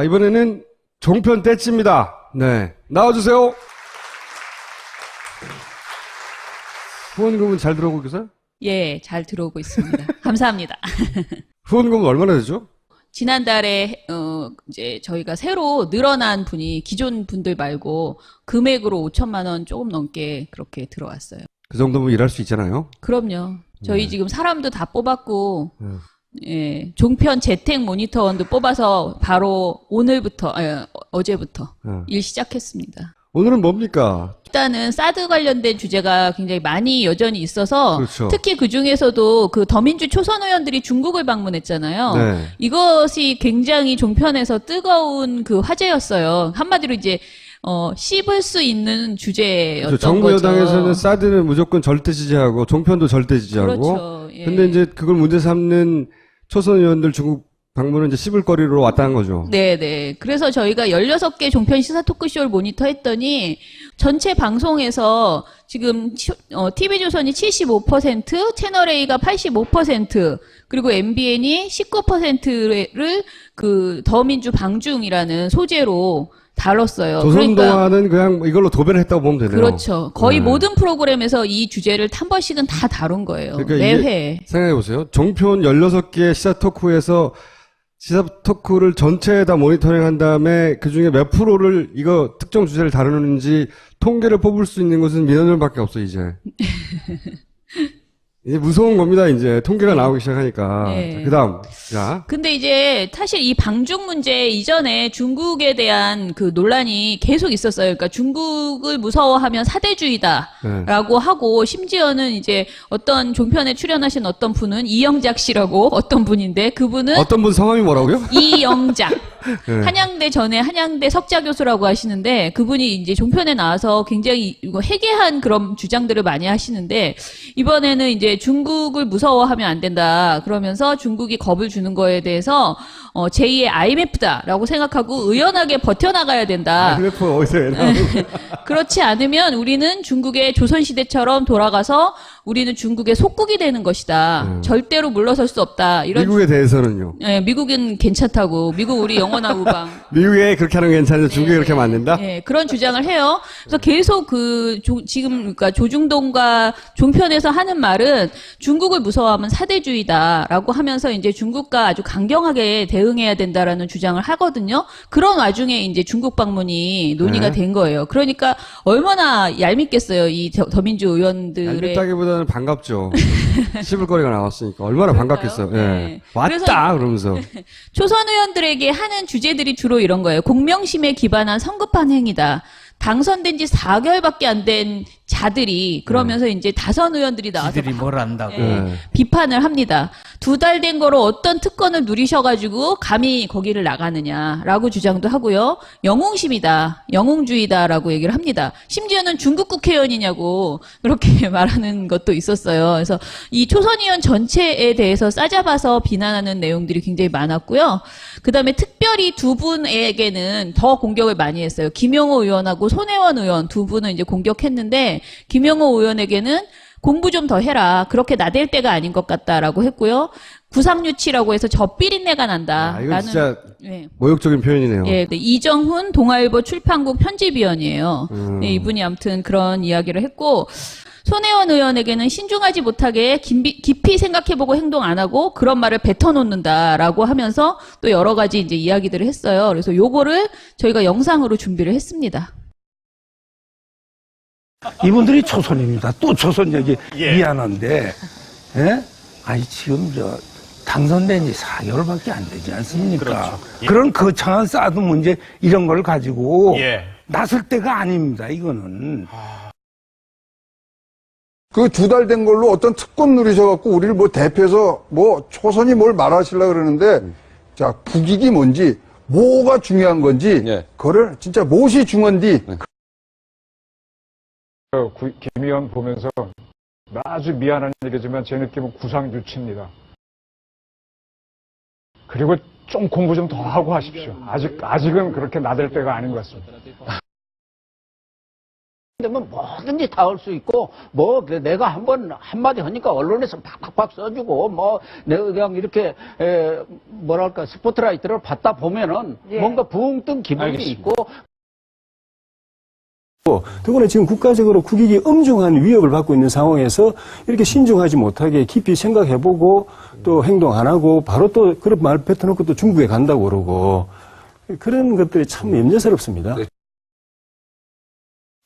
이번에는 종편 떼찌입니다. 네. 나와주세요. 후원금은 잘 들어오고 계세요? 예, 잘 들어오고 있습니다. 감사합니다. 후원금은 얼마나 되죠? 지난달에 이제 저희가 새로 늘어난 분이 기존 분들 말고 금액으로 5천만 원 조금 넘게 그렇게 들어왔어요. 그 정도면 일할 수 있잖아요. 그럼요. 저희 네. 지금 사람도 다 뽑았고 예, 종편 재택 모니터원도 뽑아서 바로 오늘부터 어제부터 일 시작했습니다. 오늘은 뭡니까? 일단은 사드 관련된 주제가 굉장히 많이 여전히 있어서 그렇죠. 특히 그 중에서도 그 더민주 초선 의원들이 중국을 방문했잖아요. 네. 이것이 굉장히 종편에서 뜨거운 그 화제였어요. 한마디로 이제 씹을 수 있는 주제였던 그렇죠. 정부 거죠. 여당에서는 사드는 무조건 절대 지지하고 종편도 절대 지지하고. 그렇죠. 예. 근데 이제 그걸 문제 삼는 초선 의원들 중국 방문은 이제 씹을 거리로 왔다는 거죠. 네네. 그래서 저희가 16개 종편 시사 토크쇼를 모니터했더니 전체 방송에서 지금 TV조선이 75%, 채널A가 85%, 그리고 MBN이 19%를 그 더민주 방중이라는 소재로 다뤘어요. 조선동화는 그냥 이걸로 도배를 했다고 보면 되네요. 그렇죠. 거의 네. 모든 프로그램에서 이 주제를 한 번씩은 다 다룬 거예요. 그러니까 매회. 생각해보세요. 종편 16개 시사 토크에서 시사 토크를 전체에 다 모니터링 한 다음에 그 중에 몇 프로를 이거 특정 주제를 다루는지 통계를 뽑을 수 있는 것은 민원들밖에 없어, 이제. 이제 무서운 겁니다, 이제. 통계가 나오기 시작하니까. 네. 그 다음. 자. 근데 이제 사실 이 방중 문제 이전에 중국에 대한 그 논란이 계속 있었어요. 그러니까 중국을 무서워하면 사대주의다라고 하고 심지어는 이제 어떤 종편에 출연하신 어떤 분은 이영작 씨라고 어떤 분인데 그분은 어떤 분 성함이 뭐라고요? 이영작. 네. 한양대 전에 한양대 석자 교수라고 하시는데 그분이 이제 종편에 나와서 굉장히 이거 해괴한 그런 주장들을 많이 하시는데 이번에는 이제 중국을 무서워하면 안 된다 그러면서 중국이 겁을 주는 거에 대해서 제2의 IMF다라고 생각하고 의연하게 버텨나가야 된다. IMF 어디서 나오는 그렇지 않으면 우리는 중국의 조선시대처럼 돌아가서 우리는 중국의 속국이 되는 것이다. 절대로 물러설 수 없다. 이런 미국에 대해서는요? 네, 미국은 괜찮다고. 미국 우리 영원한 우방. 미국에 그렇게 하는 게 괜찮은데 중국에 그렇게 하면 안 된다? 네, 그런 주장을 해요. 그래서 계속 지금, 그러니까 조중동과 종편에서 하는 말은 중국을 무서워하면 사대주의다라고 하면서 이제 중국과 아주 강경하게 대응해야 된다라는 주장을 하거든요. 그런 와중에 이제 중국 방문이 논의가 네. 된 거예요. 그러니까 얼마나 얄밉겠어요. 이 더민주 의원들의. 얄밉다기보다는 반갑죠. 씹을 거리가 나왔으니까. 얼마나 반갑겠어요. 예. 네. 왔다! 그러면서. 초선 의원들에게 하는 주제들이 주로 이런 거예요. 공명심에 기반한 성급한 행위다. 당선된 지 4개월밖에 안 된 자들이 그러면서 이제 다선 의원들이 나와서 지들이 뭘 안다고. 비판을 합니다. 2달 된 거로 어떤 특권을 누리셔가지고 감히 거기를 나가느냐라고 주장도 하고요. 영웅심이다, 영웅주의다라고 얘기를 합니다. 심지어는 중국 국회의원이냐고 그렇게 말하는 것도 있었어요. 그래서 이 초선 의원 전체에 대해서 싸잡아서 비난하는 내용들이 굉장히 많았고요. 그 다음에 특별히 두 분에게는 더 공격을 많이 했어요. 김용호 의원하고 손혜원 의원 두 분은 이제 공격했는데 김용호 의원에게는 공부 좀 더 해라. 그렇게 나댈 때가 아닌 것 같다라고 했고요. 구상유치라고 해서 저 삐린내가 난다. 이건 진짜 네. 모욕적인 표현이네요. 예, 네, 이정훈 동아일보 출판국 편집위원이에요. 네, 이분이 아무튼 그런 이야기를 했고 손혜원 의원에게는 신중하지 못하게 깊이 생각해보고 행동 안 하고 그런 말을 뱉어놓는다라고 하면서 또 여러 가지 이제 이야기들을 했어요. 그래서 요거를 저희가 영상으로 준비를 했습니다. 이분들이 초선입니다. 또 초선 얘기 미안한데, 예? 아니 지금 당선된 지 4개월밖에 안 되지 않습니까? 그렇죠. 그런 거창한 사드 문제 이런 걸 가지고 예. 나설 때가 아닙니다. 이거는. 그 2달 된 걸로 어떤 특권 누리셔갖고 우리를 뭐 대표해서 뭐 초선이 뭘 말하시려고 그러는데 자, 국익이 뭔지 뭐가 중요한 건지 그거를 진짜 무엇이 중요한지 김 의원 보면서 아주 미안한 얘기지만 제 느낌은 구상유치입니다. 그리고 좀 공부 좀 더 하고 하십시오. 아직은 그렇게 나댈 때가 아닌 것 같습니다. 되면 뭐든지 다 할 수 있고, 뭐, 내가 한마디 하니까 언론에서 팍팍팍 써주고, 뭐, 내가 그냥 이렇게, 뭐랄까, 스포트라이트를 받다 보면은 뭔가 붕 뜬 기분이 있고. 더구나 지금 국가적으로 국익이 엄중한 위협을 받고 있는 상황에서 이렇게 신중하지 못하게 깊이 생각해보고 또 행동 안 하고 바로 또 그런 말 뱉어놓고 또 중국에 간다고 그러고 그런 것들이 참 염려스럽습니다.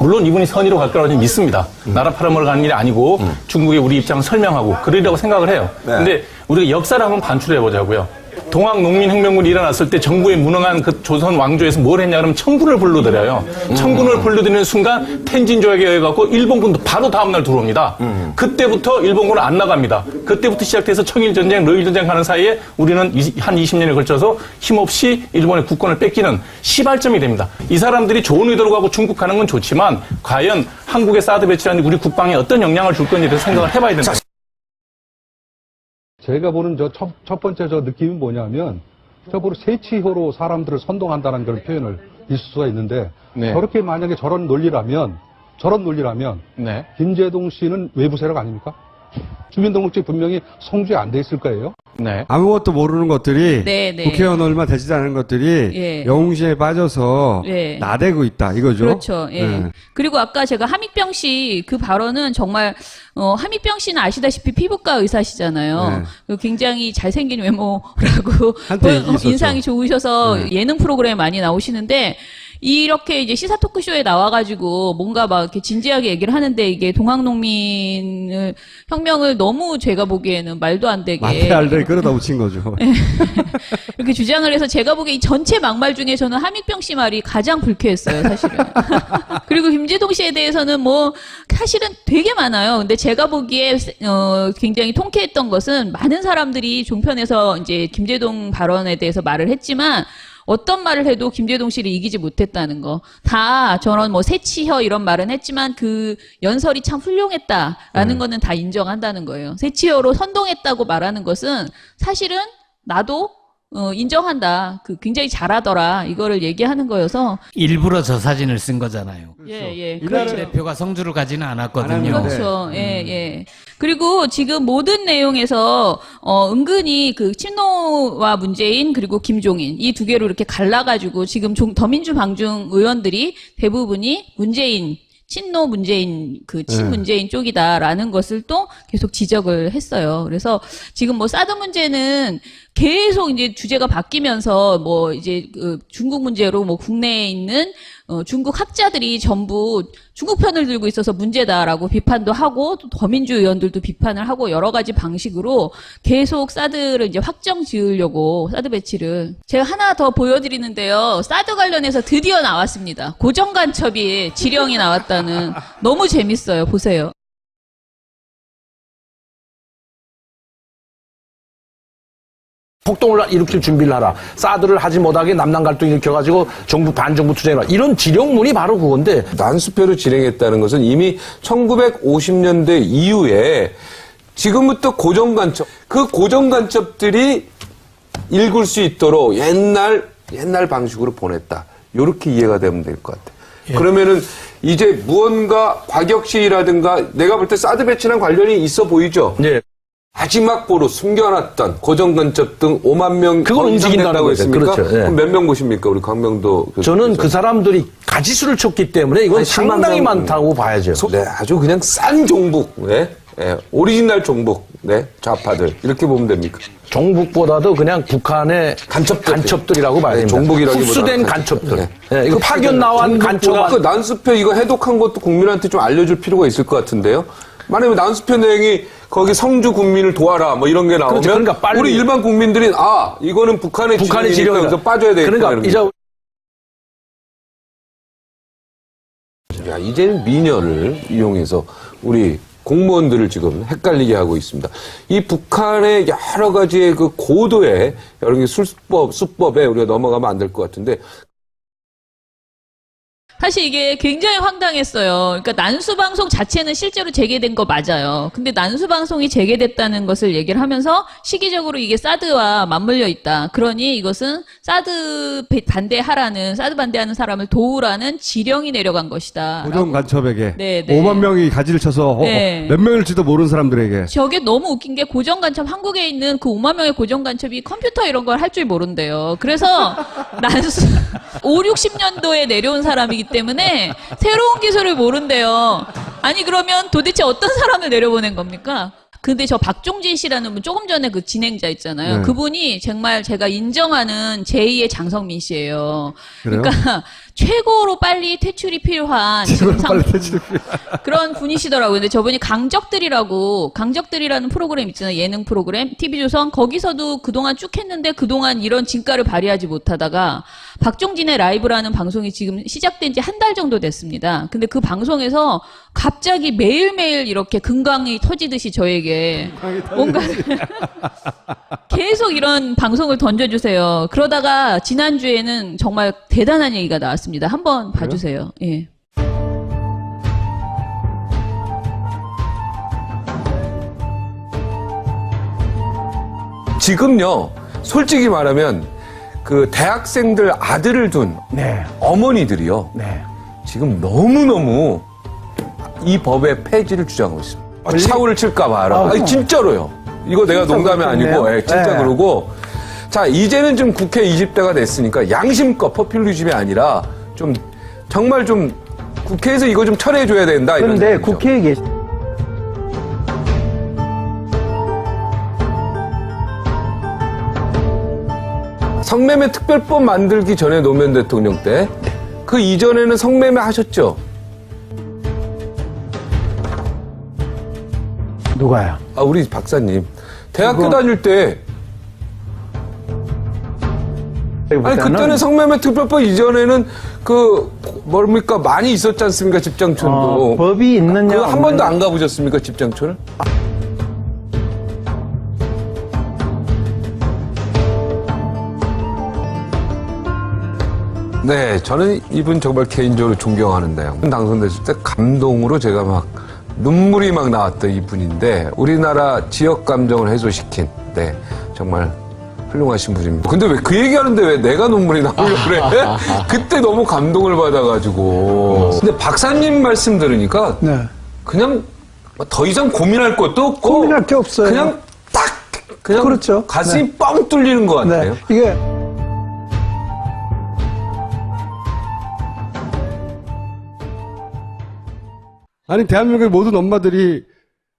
물론 이분이 선의로 갈 거라고 믿습니다. 나라 팔아먹으러 가는 일이 아니고 중국에 우리 입장을 설명하고 그러려고 생각을 해요. 근데 우리가 역사를 한번 반출해 보자고요. 동학농민혁명군이 일어났을 때 정부에 무능한 그 조선 왕조에서 뭘 했냐 그러면 청군을 불러들여요. 청군을 불러들이는 순간 텐진 조약에 의해갖고 일본군도 바로 다음날 들어옵니다. 그때부터 일본군은 안 나갑니다. 그때부터 시작돼서 청일전쟁, 러일전쟁 하는 사이에 우리는 한 20년에 걸쳐서 힘없이 일본의 국권을 뺏기는 시발점이 됩니다. 이 사람들이 좋은 의도로 가고 중국 가는 건 좋지만 과연 한국의 사드 배치라는 우리 국방에 어떤 영향을 줄 건지에 대해서 생각을 해봐야 된다. 제가 보는 첫 번째 느낌이 뭐냐면, 저보로 세치효로 사람들을 선동한다는 그런 표현을 있을 수가 있는데, 저렇게 만약에 저런 논리라면, 김재동 씨는 외부 세력 아닙니까? 주민등록증 분명히 성주에 안 돼 있을 거예요. 아무것도 모르는 것들이 국회의원 얼마 되지도 않은 것들이 영웅심에 빠져서 나대고 있다 이거죠. 그렇죠. 그리고 아까 제가 함익병 씨 그 발언은 정말 함익병 씨는 아시다시피 피부과 의사시잖아요. 그리고 굉장히 잘생긴 외모라고 인상이 좋으셔서 예능 프로그램에 많이 나오시는데 이렇게 이제 시사 토크쇼에 나와가지고 뭔가 막 이렇게 진지하게 얘기를 하는데 이게 동학농민 혁명을 너무 제가 보기에는 말도 안 되게 마태알들 끌어다 붙인 거죠. 이렇게 주장을 해서 제가 보기에 이 전체 막말 중에 저는 함익병 씨 말이 가장 불쾌했어요, 사실은. 그리고 김재동 씨에 대해서는 뭐 사실은 되게 많아요. 근데 제가 보기에 굉장히 통쾌했던 것은 많은 사람들이 종편에서 이제 김재동 발언에 대해서 말을 했지만 어떤 말을 해도 김재동 씨를 이기지 못했다는 거. 다 저런 뭐 새치혀 이런 말은 했지만 그 연설이 참 훌륭했다라는 거는 다 인정한다는 거예요. 새치혀로 선동했다고 말하는 것은 사실은 나도 인정한다. 굉장히 잘하더라. 이거를 얘기하는 거여서. 일부러 저 사진을 쓴 거잖아요. 그렇죠. 대표가 성주를 가지는 않았거든요. 그렇죠. 그리고 지금 모든 내용에서 은근히 그 친노와 문재인 그리고 김종인 이 두 개로 이렇게 갈라가지고 지금 더민주 방중 의원들이 대부분이 문재인 친노 문재인, 친문재인 쪽이다라는 것을 또 계속 지적을 했어요. 그래서 지금 뭐 사드 문제는 계속 이제 주제가 바뀌면서 뭐 이제 중국 문제로 뭐 국내에 있는 중국 학자들이 전부 중국 편을 들고 있어서 문제다라고 비판도 하고 또 더민주 의원들도 비판을 하고 여러 가지 방식으로 계속 사드를 이제 확정 지으려고 사드 배치를 제가 하나 더 보여드리는데요. 사드 관련해서 드디어 나왔습니다. 고정간첩이 지령이 나왔다는 너무 재밌어요. 보세요. 폭동을 일으킬 준비를 하라. 사드를 하지 못하게 남남 갈등 일으켜가지고 정부 반정부 투쟁을 하라. 이런 지령문이 바로 그건데. 난수표를 진행했다는 것은 이미 1950년대 이후에 지금부터 고정간첩, 그 고정간첩들이 읽을 수 있도록 옛날 방식으로 보냈다. 이렇게 이해가 되면 될 것 같아요. 그러면은 이제 무언가 과격시라든가 내가 볼 때 사드 배치랑 관련이 있어 보이죠? 마지막 보로 숨겨놨던 고정간첩 등 5만 명 그걸 움직인다고 했습니까? 그렇죠. 그럼 몇 명 보십니까? 우리 강명도 교수님. 저는 그 사람들이 가지수를 쳤기 때문에 이건 상당히 많다고 봐야죠. 네, 아주 그냥 싼 종북, 오리지널 종북, 좌파들 이렇게 보면 됩니까? 종북보다도 그냥 북한의 간첩들이라고 봐야 됩니다. 종북이라기보다 흡수된 간첩들. 이거 파견 나온 간첩. 그 난수표 이거 해독한 것도 국민한테 좀 알려줄 필요가 있을 것 같은데요. 만약에 난수표 내용이 거기 성주 국민을 도와라 뭐 이런 게 나오면 그렇죠. 그러니까 빨리 우리 일반 국민들이 이거는 북한의 지령이니까 여기서 빠져야 되겠다. 그러니까 이제 이제는 미녀를 이용해서 우리 공무원들을 지금 헷갈리게 하고 있습니다. 이 북한의 여러 가지의 그 고도의 여러 개 수법에 우리가 넘어가면 안 될 것 같은데. 사실 이게 굉장히 황당했어요. 그러니까 난수방송 자체는 실제로 재개된 거 맞아요. 근데 난수방송이 재개됐다는 것을 얘기를 하면서 시기적으로 이게 사드와 맞물려 있다. 그러니 이것은 사드 반대하는 사람을 도우라는 지령이 내려간 것이다. 고정 간첩에게 네. 5만 명이 가지를 쳐서 네. 몇 명일지도 모르는 사람들에게. 저게 너무 웃긴 게 고정간첩, 한국에 있는 그 5만 명의 고정간첩이 컴퓨터 이런 걸 할 줄 모른대요. 그래서 난수 5, 60년도에 내려온 사람이기 때문에 새로운 기술을 모른대요. 아니 그러면 도대체 어떤 사람을 내려보낸 겁니까? 근데 저 박종진 씨라는 분 조금 전에 그 진행자 있잖아요. 네. 그분이 정말 제가 인정하는 제2의 장성민 씨예요. 그래요? 그러니까 최고로 빨리 퇴출이 필요한 지금 빨리 퇴출이 그런 분이시더라고요. 근데 저분이 강적들이라는 프로그램 있잖아요. 예능 프로그램 TV조선 거기서도 그동안 쭉 했는데 그동안 이런 진가를 발휘하지 못하다가 박종진의 라이브라는 방송이 지금 시작된 지 한 달 정도 됐습니다. 근데 그 방송에서 갑자기 매일매일 이렇게 금강이 터지듯이 저에게 뭔가 계속 이런 방송을 던져주세요. 그러다가 지난주에는 정말 대단한 얘기가 나왔습니다. 한번 봐주세요. 예. 지금요, 솔직히 말하면 그 대학생들 아들을 둔 네. 어머니들이요. 네. 지금 너무너무 이 법의 폐지를 주장하고 있습니다. 차후를 칠까 봐라. 아니, 진짜로요. 이거 내가 농담이 아니고, 예, 진짜 네. 그러고. 자, 이제는 좀 국회 20대가 됐으니까 양심껏 포퓰리즘이 아니라 좀, 정말 좀 국회에서 이거 좀 철회해줘야 된다. 이런 그런데 얘기죠. 국회에 계시 성매매 특별법 만들기 전에 노무현 대통령 때, 그 이전에는 성매매 하셨죠? 누가요? 아, 우리 박사님. 대학교 다닐 때, 아니, 그때는 성매매 특별법 이전에는 뭡니까? 많이 있었지 않습니까? 집장촌도. 법이 있느냐? 그거 한 번도 안 가보셨습니까? 집장촌을? 네, 저는 이분 정말 개인적으로 존경하는데요. 당선됐을 때 감동으로 제가 막 눈물이 막 나왔던 이분인데 우리나라 지역 감정을 해소시킨 네, 정말 훌륭하신 분입니다. 근데 왜 그 얘기하는데 왜 내가 눈물이 나오려고 그래? 그때 너무 감동을 받아가지고. 근데 박사님 말씀 들으니까 네. 그냥 더 이상 고민할 것도 없고 고민할 게 없어요. 그냥 딱 그냥 그렇죠. 가슴이 네. 뻥 뚫리는 것 같아요. 네. 이게 아니 대한민국의 모든 엄마들이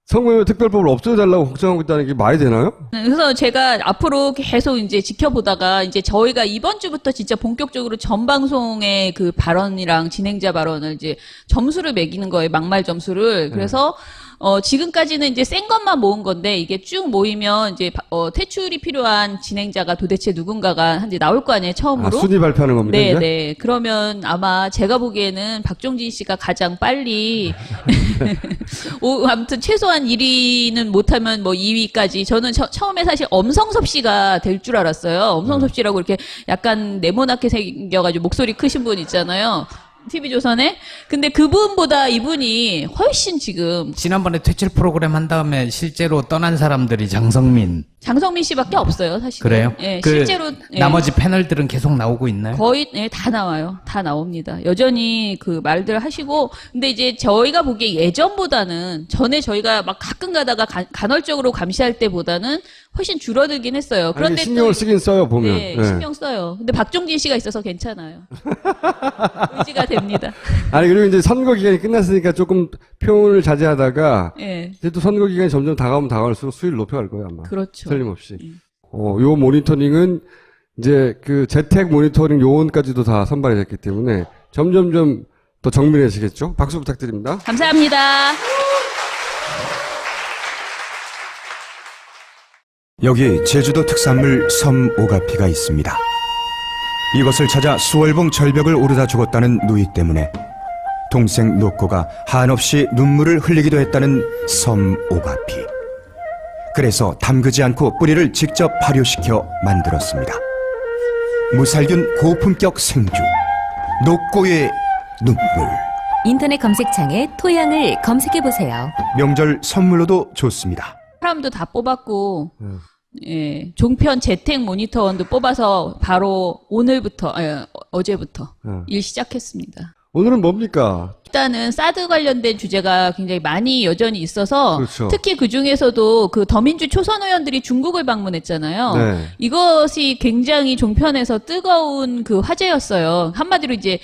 성매매 특별법을 없애달라고 걱정하고 있다는 게 말이 되나요? 그래서 제가 앞으로 계속 이제 지켜보다가 이제 저희가 이번 주부터 진짜 본격적으로 전 방송의 그 발언이랑 진행자 발언을 이제 점수를 매기는 거예요. 막말 점수를. 그래서 지금까지는 이제 센 것만 모은 건데 이게 쭉 모이면 이제 퇴출이 필요한 진행자가 도대체 누군가가 이제 나올 거 아니에요, 처음으로. 순위 발표하는 겁니다. 네, 이제? 네. 그러면 아마 제가 보기에는 박종진 씨가 가장 빨리 아무튼 최소한 1위는 못하면 뭐 2위까지. 저는 처음에 사실 엄성섭 씨가 될 줄 알았어요. 엄성섭 씨라고 이렇게 약간 네모나게 생겨가지고 목소리 크신 분 있잖아요. TV조선에. 근데 그분보다 이분이 훨씬 지금 지난번에 퇴출 프로그램 한 다음에 실제로 떠난 사람들이 장성민. 장성민 씨밖에 없어요, 사실. 그래요? 예, 그 실제로 예. 나머지 패널들은 계속 나오고 있나요? 거의 예, 다 나와요. 다 나옵니다. 여전히 그 말들 하시고 근데 이제 저희가 보기에 예전보다는 전에 저희가 막 가끔 가다가 간헐적으로 감시할 때보다는 훨씬 줄어들긴 했어요. 그런데 아니, 신경을 쓰긴 써요 보면. 네, 네. 신경 써요. 근데 박종진 씨가 있어서 괜찮아요. 의지가 됩니다. 아니 그리고 이제 선거 기간이 끝났으니까 조금 표현을 자제하다가 예. 이제 또 선거 기간이 점점 다가오면 다가올수록 수위를 높여갈 거예요 아마. 그렇죠. 틀림없이. 요 모니터링은 이제 그 재택 모니터링 요원까지도 다 선발이 됐기 때문에 점점점 더 정밀해지겠죠. 박수 부탁드립니다. 감사합니다. 여기 제주도 특산물 섬 오가피가 있습니다. 이것을 찾아 수월봉 절벽을 오르다 죽었다는 누이 때문에 동생 노코가 한없이 눈물을 흘리기도 했다는 섬 오가피. 그래서 담그지 않고 뿌리를 직접 발효시켜 만들었습니다. 무살균 고품격 생주, 노코의 눈물. 인터넷 검색창에 토양을 검색해보세요. 명절 선물로도 좋습니다. 사람도 다 뽑았고, 예, 종편 재택 모니터원도 뽑아서 바로 오늘부터, 어제부터 일 시작했습니다. 오늘은 뭡니까? 일단은 사드 관련된 주제가 굉장히 많이 여전히 있어서 그렇죠. 특히 그 중에서도 그 더민주 초선 의원들이 중국을 방문했잖아요. 네. 이것이 굉장히 종편에서 뜨거운 그 화제였어요. 한마디로 이제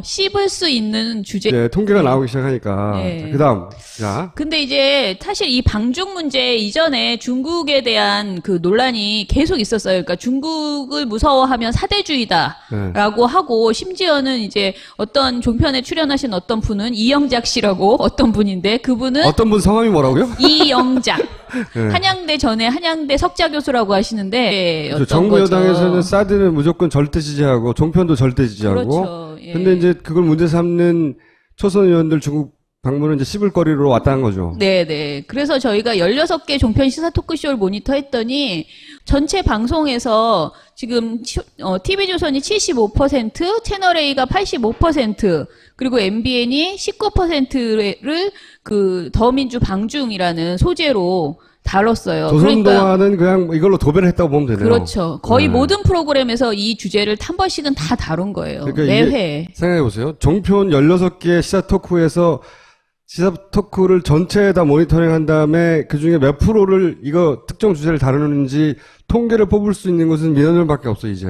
씹을 수 있는 주제. 네, 통계가 나오기 시작하니까. 네. 그다음, 자. 근데 이제 사실 이 방중 문제 이전에 중국에 대한 그 논란이 계속 있었어요. 그러니까 중국을 무서워하면 사대주의다라고 하고 심지어는 이제 어떤 종편에 출연하신 어떤 분은 이영작 씨라고 어떤 분인데 그분은 어떤 분 성함이 뭐라고요? 이영작. 네. 한양대 전에 한양대 석좌 교수라고 하시는데 그렇죠. 어떤 정부 거죠. 여당에서는 사드는 무조건 절대 지지하고 종편도 절대 지지하고. 그렇죠. 예. 근데 이제 그걸 문제 삼는 초선 의원들 중국 방문은 이제 씹을 거리로 왔다는 거죠. 네네. 그래서 저희가 16개 종편 시사 토크쇼를 모니터했더니 전체 방송에서 지금 TV조선이 75%, 채널A가 85%, 그리고 MBN이 19%를 그 더민주 방중이라는 소재로 다뤘어요. 조선동화는 그냥 이걸로 도배를 했다고 보면 되네요. 그렇죠. 거의 네. 모든 프로그램에서 이 주제를 한 번씩은 다 다룬 거예요. 그러니까 매회. 생각해보세요. 종편 16개 시사 토크에서 시사 토크를 전체 다 모니터링 한 다음에 그 중에 몇 프로를 이거 특정 주제를 다루는지 통계를 뽑을 수 있는 것은 민원들밖에 없어, 이제.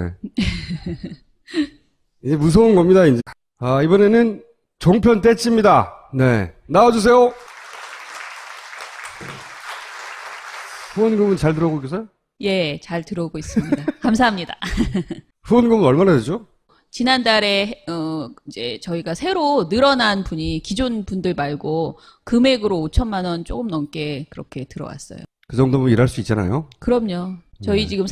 이제 무서운 겁니다, 이제. 아, 이번에는 종편 떼찌입니다. 네. 나와주세요. 후원금은 잘 들어오고 계세요? 예, 잘 들어오고 있습니다. 감사합니다. 후원금은 얼마나 되죠? 지난달에 이제 저희가 새로 늘어난 분이 기존 분들 말고 금액으로 5천만 원 조금 넘게 그렇게 들어왔어요. 그 정도면 일할 수 있잖아요. 그럼요. 저희 지금